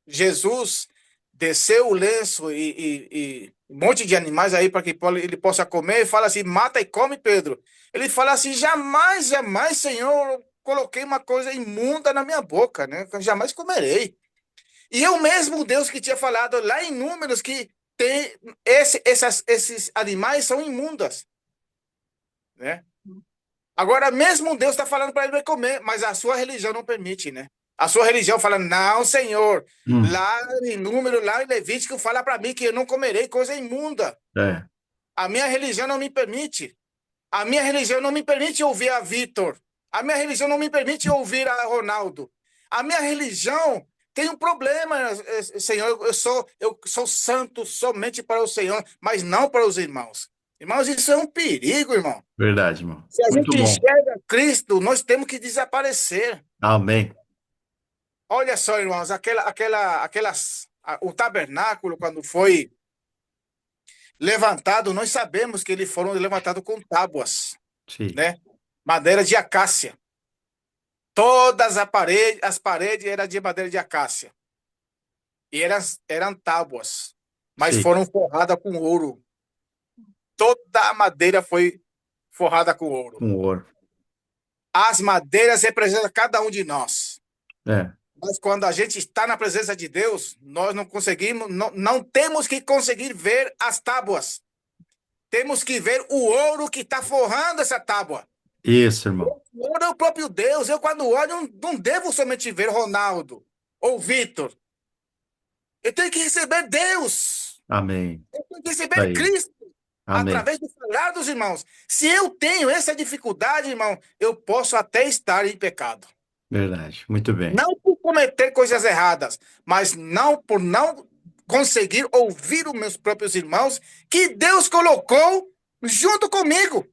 Jesus desceu o lenço e um monte de animais aí para que ele possa comer, e fala assim: mata e come, Pedro. Ele fala assim: jamais, jamais, Senhor, eu coloquei uma coisa imunda na minha boca, né? Eu jamais comerei. E é o mesmo Deus que tinha falado lá em Números que tem esses animais são imundas, né? Agora, mesmo Deus está falando para ele comer, mas a sua religião não permite, né? A sua religião fala: não, Senhor, Hum. lá em Número, lá em Levítico, fala para mim que eu não comerei coisa imunda. É. A minha religião não me permite. A minha religião não me permite ouvir a Vitor. A minha religião não me permite ouvir a Ronaldo. A minha religião tem um problema, Senhor. Eu sou santo somente para o Senhor, mas não para os irmãos. Irmãos, isso é um perigo, irmão. Verdade, irmão. Se a Muito gente bom. enxerga Cristo, nós temos que desaparecer. Amém. Olha só, irmãos, o tabernáculo, quando foi levantado, nós sabemos que eles foram levantados com tábuas, Sim. né? Madeira de acácia. Todas as paredes eram de madeira de acácia. E eram tábuas, mas Sim. foram forradas com ouro. Toda a madeira foi forrada com ouro. Com ouro. As madeiras representam cada um de nós. É. Mas quando a gente está na presença de Deus, nós não conseguimos, não temos que conseguir ver as tábuas. Temos que ver o ouro que está forrando essa tábua. Isso, irmão. O ouro é o próprio Deus. Eu, quando olho, não devo somente ver Ronaldo ou Vitor. Eu tenho que receber Deus. Amém. Eu tenho que Isso receber aí. Cristo. Amém. Através do falar dos irmãos. Se eu tenho essa dificuldade, irmão, eu posso até estar em pecado. Verdade. Muito bem. Não por cometer coisas erradas, mas não por não conseguir ouvir os meus próprios irmãos que Deus colocou junto comigo.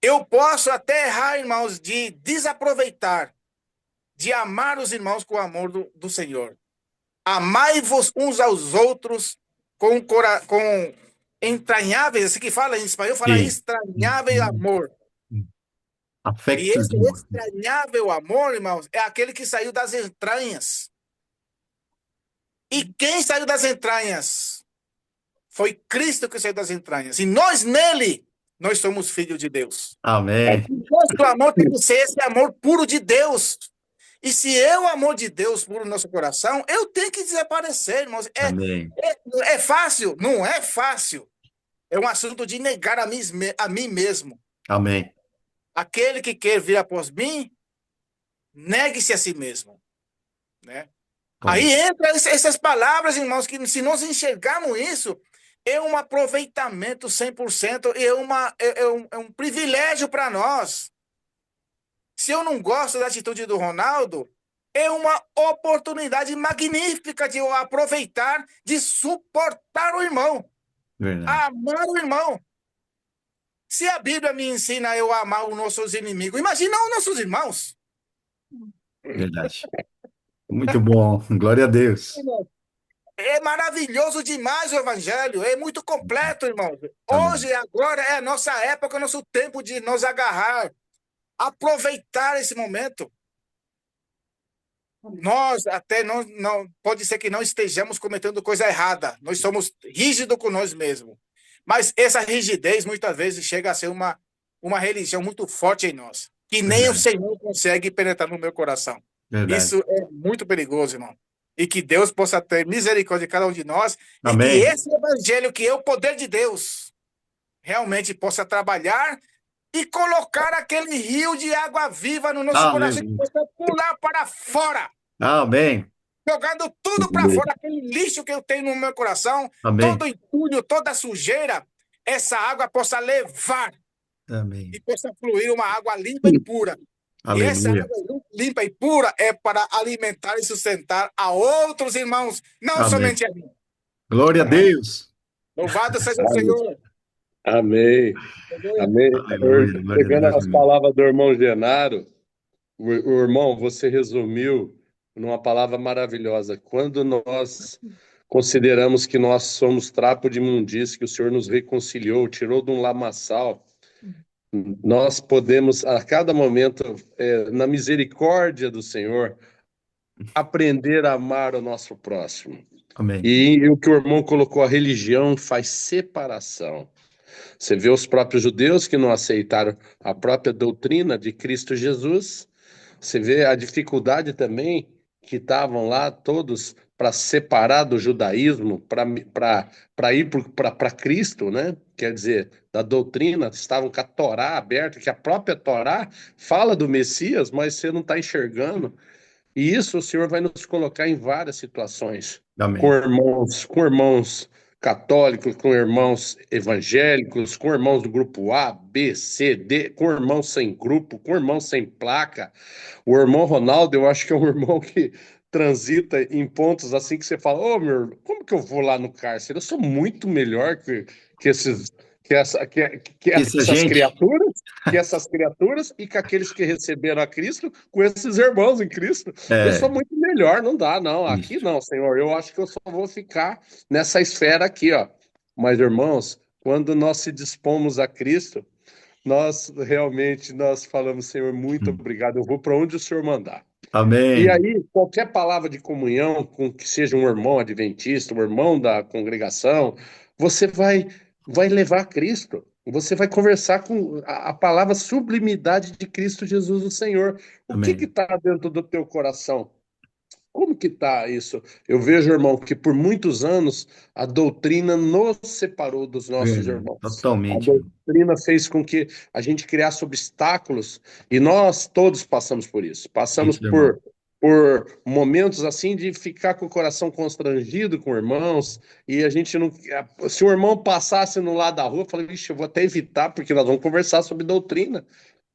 Eu posso até errar, irmãos, de desaproveitar, de amar os irmãos com o amor do Senhor. Amai-vos uns aos outros com entranháveis, assim que fala em espanhol, fala Sim. estranhável amor. E Afecto esse de amor. estranhável amor, irmãos, é aquele que saiu das entranhas. E quem saiu das entranhas? Foi Cristo que saiu das entranhas. E nós nele, nós somos filhos de Deus. Amém. Nosso amor tem que ser esse amor puro de Deus. E se é o amor de Deus puro no nosso coração, eu tenho que desaparecer, irmãos. Amém. É fácil? Não é fácil. É um assunto de negar a mim mesmo. Amém. Aquele que quer vir após mim, negue-se a si mesmo. Né? Aí entra essas palavras, irmãos, que se nós enxergarmos isso, é um aproveitamento 100% e é um privilégio para nós. Se eu não gosto da atitude do Ronaldo, é uma oportunidade magnífica de eu aproveitar, de suportar o irmão. Verdade. Amar o irmão. Se a Bíblia me ensina eu a amar os nossos inimigos, imagina os nossos irmãos. Verdade. Muito bom. Glória a Deus. É maravilhoso demais o evangelho, é muito completo, irmão. Amém. Hoje, agora, é a nossa época, nosso tempo de nos agarrar, aproveitar esse momento. Nós até não pode ser que não estejamos cometendo coisa errada, nós somos rígidos com nós mesmos. Mas essa rigidez, muitas vezes, chega a ser uma religião muito forte em nós, que nem Verdade. o Senhor consegue penetrar no meu coração. Verdade. Isso é muito perigoso, irmão. E que Deus possa ter misericórdia de cada um de nós. Amém. E que esse evangelho, que é o poder de Deus, realmente possa trabalhar e colocar aquele rio de água viva no nosso coração, e possa pular para fora. Amém. Jogando tudo para fora, aquele lixo que eu tenho no meu coração, Amém. todo entulho, toda sujeira, essa água possa levar. Amém. E possa fluir uma água limpa e pura. Aleluia. E essa água limpa e pura é para alimentar e sustentar a outros irmãos, não Amém. somente a mim. Glória a Deus. Louvado seja o Amém. Senhor. Amém. Aleluia. Amém. Aleluia. Glória a Pegando Deus, as irmão. palavras do irmão Genaro, o irmão, você resumiu numa palavra maravilhosa. Quando nós consideramos que nós somos trapo de imundície, que o Senhor nos reconciliou, tirou de um lamaçal, nós podemos, a cada momento, na misericórdia do Senhor, aprender a amar o nosso próximo. Amém. E o que o irmão colocou, a religião faz separação. Você vê os próprios judeus que não aceitaram a própria doutrina de Cristo Jesus. Você vê a dificuldade também que estavam lá todos para separar do judaísmo, para ir para Cristo, né? Quer dizer, da doutrina, estavam com a Torá aberta, que a própria Torá fala do Messias, mas você não está enxergando. E isso o Senhor vai nos colocar em várias situações, Amém. com irmãos católicos, com irmãos evangélicos, com irmãos do grupo A, B, C, D, com irmãos sem grupo, com irmãos sem placa. O irmão Ronaldo, eu acho que é um irmão que transita em pontos assim que você fala, ô meu, irmão, como que eu vou lá no cárcere? Eu sou muito melhor que esses que, essa, que Essa essas gente. criaturas e que aqueles que receberam a Cristo com esses irmãos em Cristo. Eu É, sou muito melhor, não dá, não. Aqui isso. não, Senhor. Eu acho que eu só vou ficar nessa esfera aqui, ó. Mas, irmãos, quando nós se dispomos a Cristo, nós falamos, Senhor, muito Hum. obrigado. Eu vou para onde o Senhor mandar. E Amém. aí, qualquer palavra de comunhão, com que seja um irmão adventista, um irmão da congregação, você vai levar a Cristo. Você vai conversar com a palavra sublimidade de Cristo Jesus, o Senhor. O que Amém. está dentro do teu coração? Como que está isso? Eu vejo, irmão, que por muitos anos a doutrina nos separou dos nossos Verdade. irmãos. A Totalmente, irmão. doutrina fez com que a gente criasse obstáculos e nós todos passamos por isso. Passamos Isso, irmão. por momentos assim de ficar com o coração constrangido com irmãos e a gente não. Se o irmão passasse no lado da rua, eu falei, vixe, eu vou até evitar porque nós vamos conversar sobre doutrina.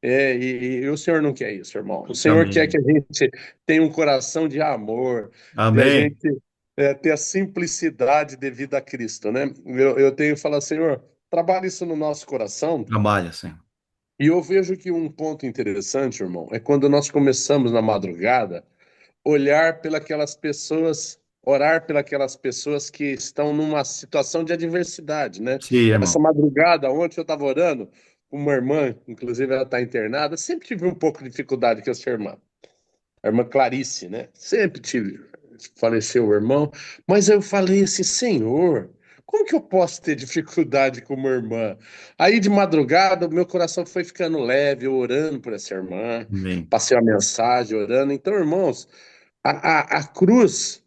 E o Senhor não quer isso, irmão. O Senhor quer que Amém. a gente tenha um coração de amor, de a Amém. gente ter a simplicidade devida a Cristo, né? Eu tenho que falar, Senhor, trabalha isso no nosso coração. Trabalha, Senhor. E eu vejo que um ponto interessante, irmão, é quando nós começamos na madrugada, olhar pelas pessoas, orar pelas pessoas que estão numa situação de adversidade, né? Sim, Essa irmão. madrugada, ontem eu estava orando com uma irmã, inclusive ela está internada, sempre tive um pouco de dificuldade com essa irmã, a irmã Clarice, né? Sempre tive, faleceu o irmão, mas eu falei assim, Senhor, como que eu posso ter dificuldade com uma irmã? Aí de madrugada, o meu coração foi ficando leve, eu orando por essa irmã, Amém. passei uma mensagem orando. Então, irmãos, a cruz,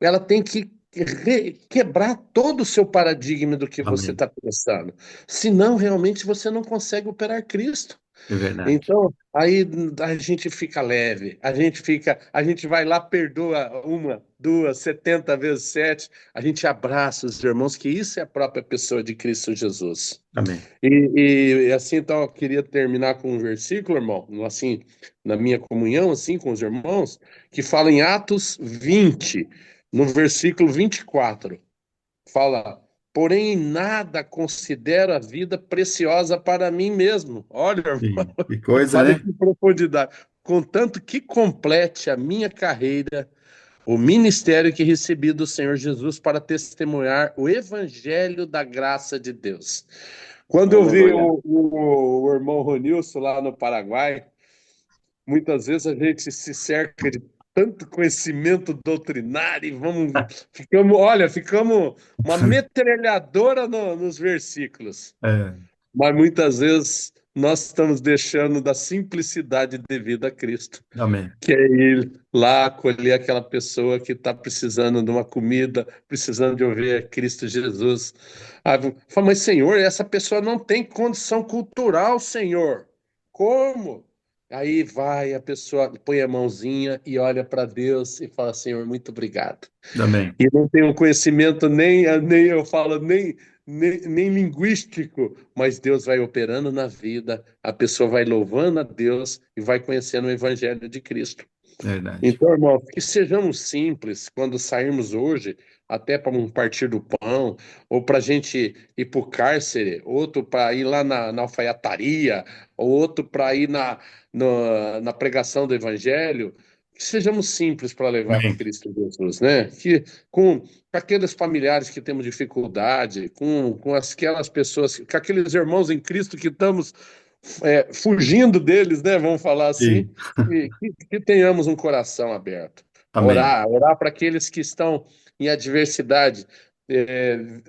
ela tem que quebrar todo o seu paradigma do que você Amém. está pensando. Senão, realmente, você não consegue operar Cristo. É verdade. Então, aí a gente fica leve, a gente vai lá, perdoa uma, duas, 70 vezes sete, a gente abraça os irmãos, que isso é a própria pessoa de Cristo Jesus. Amém. E assim, então, eu queria terminar com um versículo, irmão, assim, na minha comunhão, assim, com os irmãos, que fala em Atos 20, no versículo 24, fala, porém, em nada considero a vida preciosa para mim mesmo. Olha, irmão, Sim. Que coisa, olha né? que profundidade. Contanto que complete a minha carreira, o ministério que recebi do Senhor Jesus para testemunhar o evangelho da graça de Deus. Quando eu vi Aleluia. o irmão Ronilson lá no Paraguai, muitas vezes a gente se cerca de tanto conhecimento doutrinário e ficamos uma metralhadora nos versículos. É. Mas muitas vezes nós estamos deixando da simplicidade devida a Cristo, Amém. que é ir lá acolher aquela pessoa que está precisando de uma comida, precisando de ouvir Cristo Jesus. Fala, mas Senhor, essa pessoa não tem condição cultural, Senhor. Como? Aí vai a pessoa, põe a mãozinha e olha para Deus e fala, Senhor, muito obrigado. Amém. E não tem um conhecimento nem eu falo, nem linguístico, mas Deus vai operando na vida, a pessoa vai louvando a Deus e vai conhecendo o Evangelho de Cristo. Verdade. Então, irmão, que sejamos simples quando sairmos hoje, até para um partir do pão, ou para a gente ir para o cárcere, outro para ir lá na alfaiataria, ou outro para ir na pregação do Evangelho. Que sejamos simples para levar Amém. Cristo Jesus, né? Que com aqueles familiares que temos dificuldade, com aquelas pessoas, com aqueles irmãos em Cristo que estamos fugindo deles, né? Vamos falar assim, Sim. que tenhamos um coração aberto. Amém. Orar para aqueles que estão em adversidade.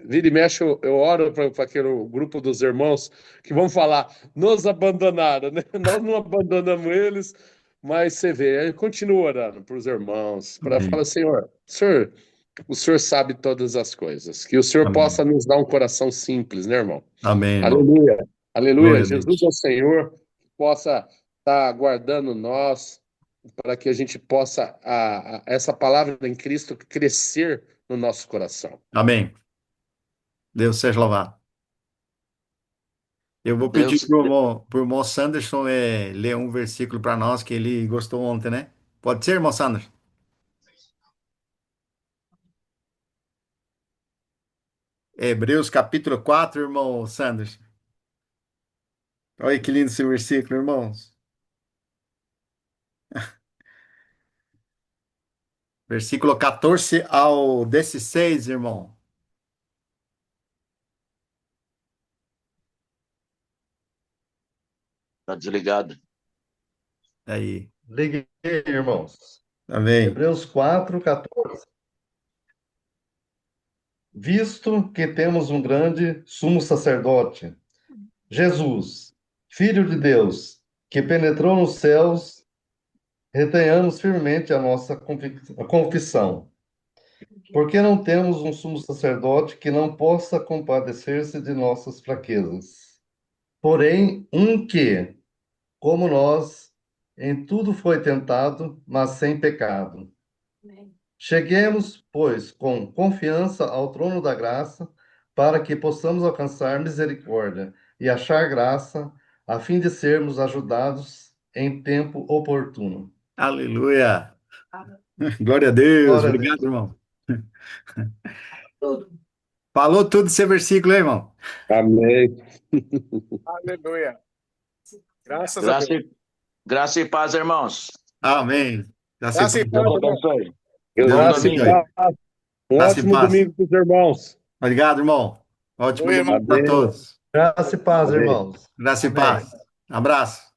Vira e mexe, eu oro para aquele grupo dos irmãos que vão falar, nos abandonaram, né? Nós não abandonamos eles, mas você vê, eu continuo orando para os irmãos, para Amém. falar, Senhor, o Senhor sabe todas as coisas, que o Senhor Amém. possa nos dar um coração simples, né, irmão? Amém, irmão. Aleluia, aleluia. Glória a Jesus é Deus. o Senhor, que possa estar guardando nós, para que a gente possa, essa palavra em Cristo, crescer no nosso coração. Amém. Deus seja louvado. Eu vou pedir Deus, pro irmão Sanderson ler um versículo para nós que ele gostou ontem, né? Pode ser, irmão Sanderson? Hebreus capítulo 4, irmão Sanderson. Olha que lindo esse versículo, irmãos. Versículo 14 ao 16, irmão. está desligado. Aí. Liguei, irmãos. Amém. Hebreus 4, 14. Visto que temos um grande sumo sacerdote, Jesus, Filho de Deus, que penetrou nos céus, retenhamos firmemente a nossa confissão. Porque não temos um sumo sacerdote que não possa compadecer-se de nossas fraquezas. Porém, um que, como nós, em tudo foi tentado, mas sem pecado. Cheguemos, pois, com confiança ao trono da graça, para que possamos alcançar misericórdia e achar graça, a fim de sermos ajudados em tempo oportuno. Aleluia. Glória a Deus. Glória a Obrigado, Deus. irmão. Falou tudo esse versículo, hein, irmão? Amém. Aleluia. Graças a Deus. Graça e paz, irmãos. Amém. Já se Graça e Deus paz, irmão. abençoe. Deus Bom Deus abençoe. domingo. abençoe. Um Graça e ótimo paz. domingo para os irmãos. Obrigado, irmão. Ótimo Oi, irmão. domingo para Amém. todos. Graça e paz, Amém. irmãos. Graça e Amém. paz. Abraço.